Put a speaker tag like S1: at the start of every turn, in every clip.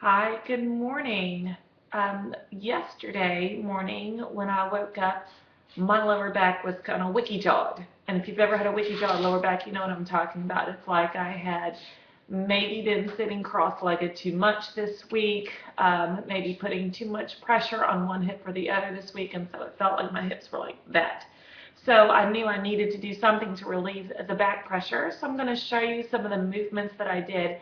S1: Hi, good morning. Yesterday morning when I woke up, my lower back was kind of wicky-jawed. And if you've ever had a wicky-jawed lower back, you know what I'm talking about. It's like I had maybe been sitting cross-legged too much this week, maybe putting too much pressure on one hip or the other this week, and so it felt like my hips were like that. So I knew I needed to do something to relieve the back pressure. So I'm going to show you some of the movements that I did.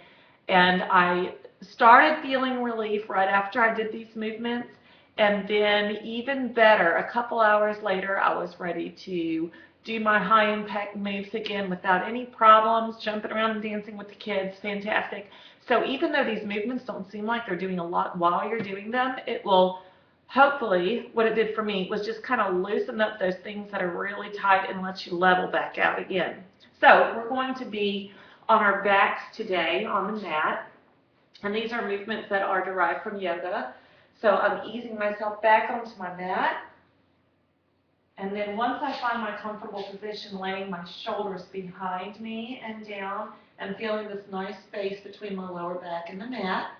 S1: And I started feeling relief right after I did these movements. And then even better, a couple hours later, I was ready to do my high impact moves again without any problems, jumping around and dancing with the kids, fantastic. So even though these movements don't seem like they're doing a lot while you're doing them, it will hopefully, what it did for me was just kind of loosen up those things that are really tight and let you level back out again. So we're going to be on our backs today on the mat, and these are movements that are derived from yoga. So I'm easing myself back onto my mat, and then once I find my comfortable position, laying my shoulders behind me and down, and feeling this nice space between my lower back and the mat.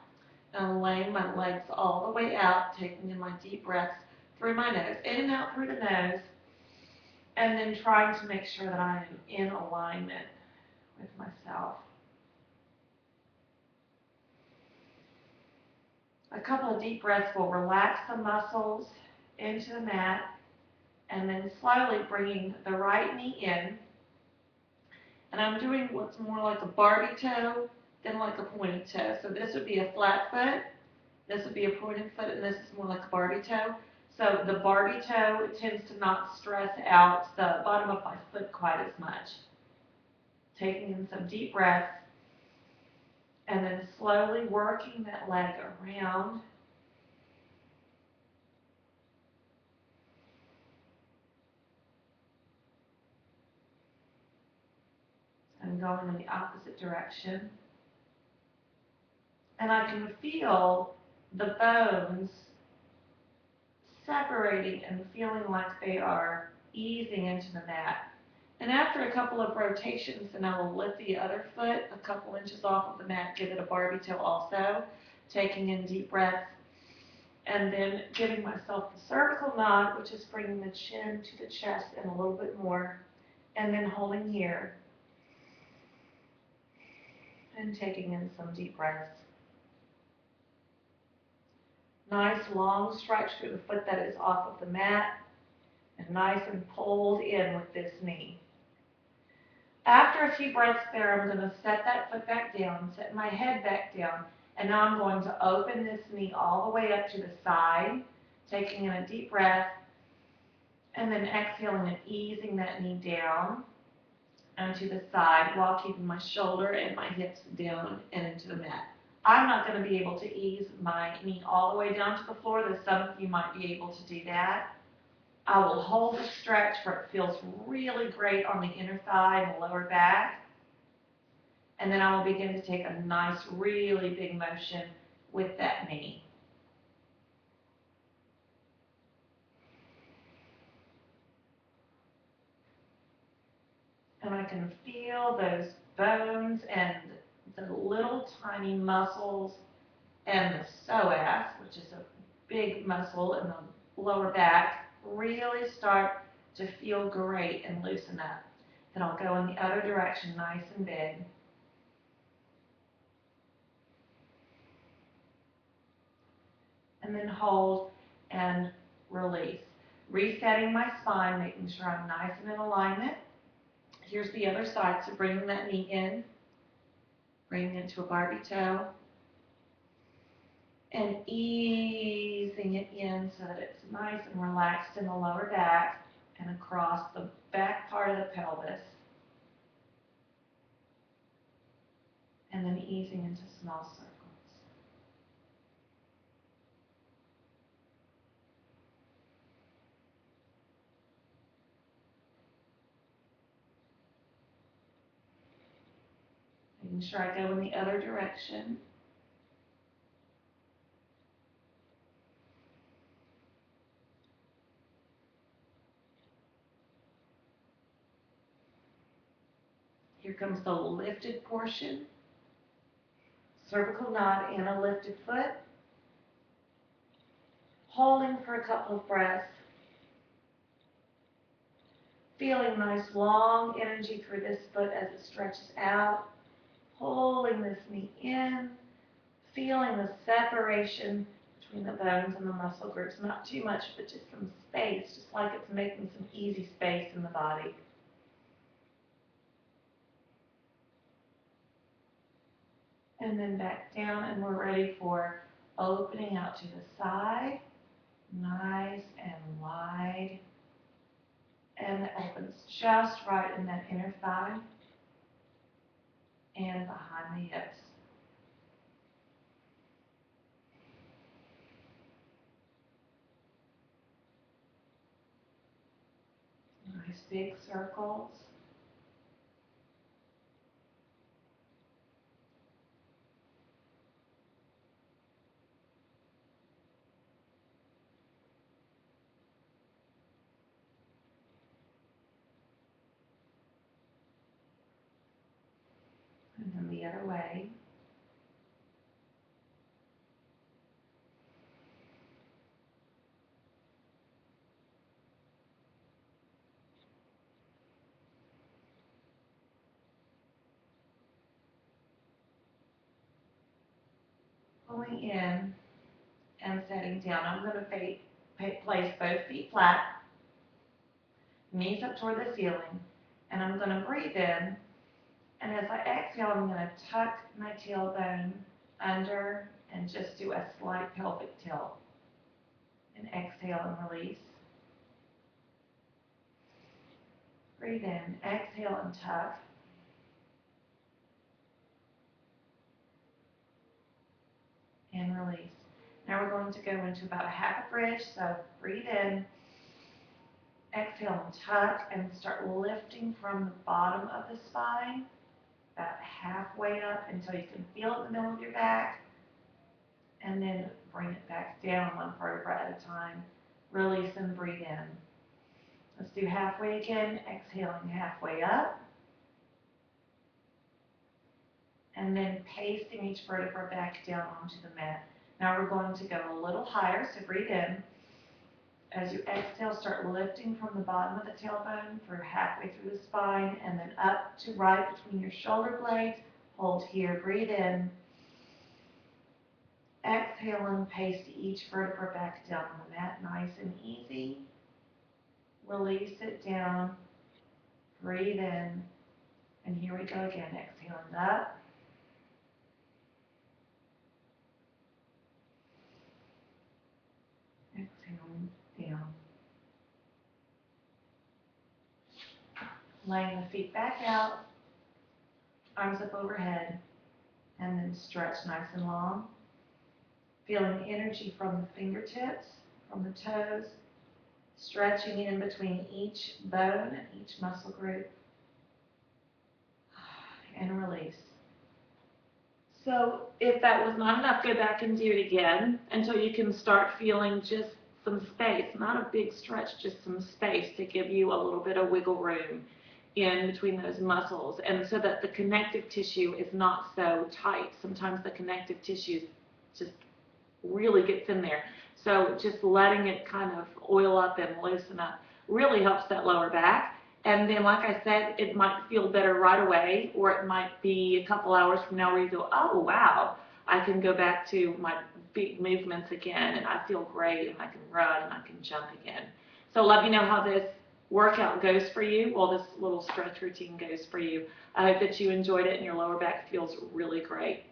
S1: I'm laying my legs all the way out, taking in my deep breaths through my nose, in and out through the nose, and then trying to make sure that I am in alignment with myself. A couple of deep breaths will relax the muscles into the mat, and then slowly bringing the right knee in. And I'm doing what's more like a Barbie toe than like a pointed toe. So this would be a flat foot, this would be a pointed foot, and this is more like a Barbie toe. So the Barbie toe tends to not stress out the bottom of my foot quite as much. Taking in some deep breaths, and then slowly working that leg around. And going in the opposite direction. And I can feel the bones separating and feeling like they are easing into the mat. And after a couple of rotations, then I will lift the other foot a couple inches off of the mat, give it a Barbie toe also, taking in deep breaths, and then giving myself the cervical nod, which is bringing the chin to the chest and a little bit more, and then holding here and taking in some deep breaths. Nice long stretch through the foot that is off of the mat, and nice and pulled in with this knee. After a few breaths there, I'm going to set that foot back down, set my head back down, and now I'm going to open this knee all the way up to the side, taking in a deep breath, and then exhaling and easing that knee down and to the side while keeping my shoulder and my hips down and into the mat. I'm not going to be able to ease my knee all the way down to the floor, though some of you might be able to do that. I will hold the stretch where it feels really great on the inner thigh and the lower back. And then I will begin to take a nice, really big motion with that knee. And I can feel those bones and the little tiny muscles and the psoas, which is a big muscle in the lower back, really start to feel great and loosen up. Then I'll go in the other direction, nice and big. And then hold and release. Resetting my spine, making sure I'm nice and in alignment. Here's the other side, so bringing that knee in, bringing it to a Barbie toe, and easing it in so that it's nice and relaxed in the lower back and across the back part of the pelvis. And then easing into small circles. Making sure I go in the other direction. Here comes the lifted portion. cervical knot and a lifted foot. Holding for a couple of breaths. Feeling nice long energy through this foot as it stretches out. Pulling this knee in. Feeling the separation between the bones and the muscle groups. Not too much, but just some space, just like it's making some easy space in the body. And then back down, and we're ready for opening out to the side. Nice and wide. And it opens just right in that inner thigh and behind the hips. Nice big circles. And then the other way. Pulling in and setting down. I'm going to place both feet flat, knees up toward the ceiling, and I'm going to breathe in. And as I exhale, I'm going to tuck my tailbone under and just do a slight pelvic tilt. And exhale and release. Breathe in, exhale and tuck. And release. Now we're going to go into about a half a bridge, so breathe in, exhale and tuck, and start lifting from the bottom of the spine, about halfway up until you can feel it in the middle of your back, and then bring it back down one vertebra at a time. Release and breathe in. Let's do halfway again, exhaling halfway up, and then pasting each vertebra back down onto the mat. Now we're going to go a little higher, so breathe in. As you exhale, start lifting from the bottom of the tailbone through halfway through the spine, and then up to right between your shoulder blades. Hold here, breathe in. Exhale and paste each vertebra back down on the mat, nice and easy. Release it down, breathe in, and here we go again, exhaling up. Exhaling down. Laying the feet back out, arms up overhead, and then stretch nice and long. Feeling energy from the fingertips, from the toes, stretching in between each bone and each muscle group. And release. So if that was not enough, go back and do it again until you can start feeling just some space, not a big stretch, just some space to give you a little bit of wiggle room in between those muscles, and so that the connective tissue is not so tight. Sometimes the connective tissue just really gets in there. So just letting it kind of oil up and loosen up really helps that lower back. And then, like I said, it might feel better right away, or it might be a couple hours from now where you go, oh, wow, I can go back to my big movements again, and I feel great, and I can run, and I can jump again. So let me know how this workout goes for you, well, this little stretch routine goes for you. I hope that you enjoyed it and your lower back feels really great.